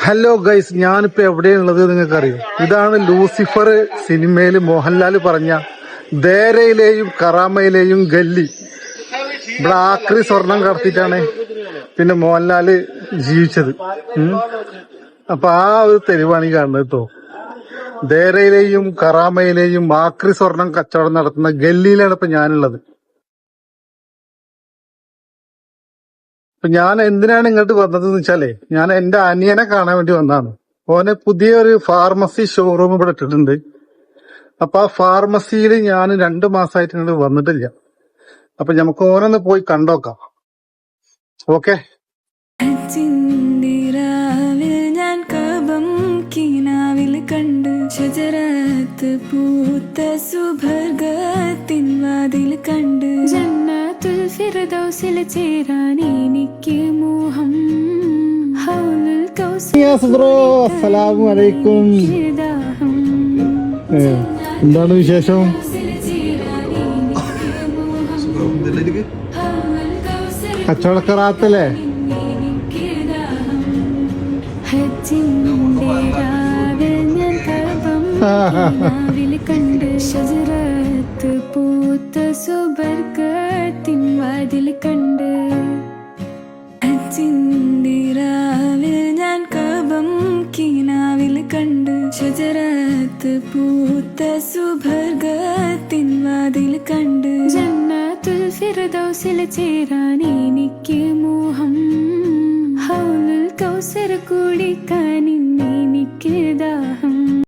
Hello guys, ഞാനിപ്പോ എവിടെയുള്ളത് നിങ്ങൾക്ക് അറിയോ? ഇതാണ് ലൂസിഫർ സിനിമയിൽ മോഹൻലാൽ പറഞ്ഞ ദേരയിലെയും കറാമയിലെയും ഗല്ലി. ഇവിടെ ആക്രി സ്വർണം കടത്തിട്ടാണ് പിന്നെ മോഹൻലാല് ജീവിച്ചത്. അപ്പൊ ആ ഒരു തെരുവാണ് ഈ കാണുന്നത് കേട്ടോ. ദേരയിലെയും കറാമയിലെയും ആക്രി സ്വർണം കച്ചവടം നടത്തുന്ന ഗല്ലിയിലാണ് ഇപ്പൊ ഞാനുള്ളത്. അപ്പൊ ഞാൻ എന്തിനാണ് ഇങ്ങോട്ട് വന്നതെന്ന് വെച്ചാലേ, ഞാൻ എന്റെ അനിയനെ കാണാൻ വേണ്ടി വന്നതാണ്. ഓനെ പുതിയൊരു ഫാർമസി ഷോറൂം ഇവിടെ ഇട്ടിട്ടുണ്ട്. അപ്പൊ ആ ഫാർമസിയിൽ ഞാൻ 2 മാസമായിട്ട് ഇങ്ങോട്ട് വന്നിട്ടില്ല. അപ്പൊ നമുക്ക് ഓനൊന്ന് പോയി കണ്ടോക്കാം. ഓക്കെ. ഞാൻ കബം കിനാവിൽ കണ്ട് ഷജറത്ത് പൂത്ത സുഭർഗത്തിൻ വാതിൽ കണ്ട് ജന്നത്തുൽ ഫിർദൗസിൽ ചേരാൻ എനിക്ക് മോഹം. ഹൗലുൽ ബ്രോ, അസ്സലാമു അലൈക്കും. എന്താണ് വിശേഷം? കച്ചവടക്കറാത്തല്ലേ? കണ്ട് ഷജറത്ത് പൂത്ത സുബർക്കത്തിൻ വാതിൽ കണ്ട് ചിന്തിരാവിൽ ഞാൻ കബം കിനാവിൽ കണ്ട് ഷജറത്ത് പൂത്ത സുബർക്കത്തിൻ വാതിൽ കണ്ട് ജന്നത്തുൽ ഫിർദൗസിൽ ചേരാൻ എനിക്ക് മോഹം. ഹൗലുൽ കൗസർ കുടിക്കാൻ എനിക്ക് ദാഹം.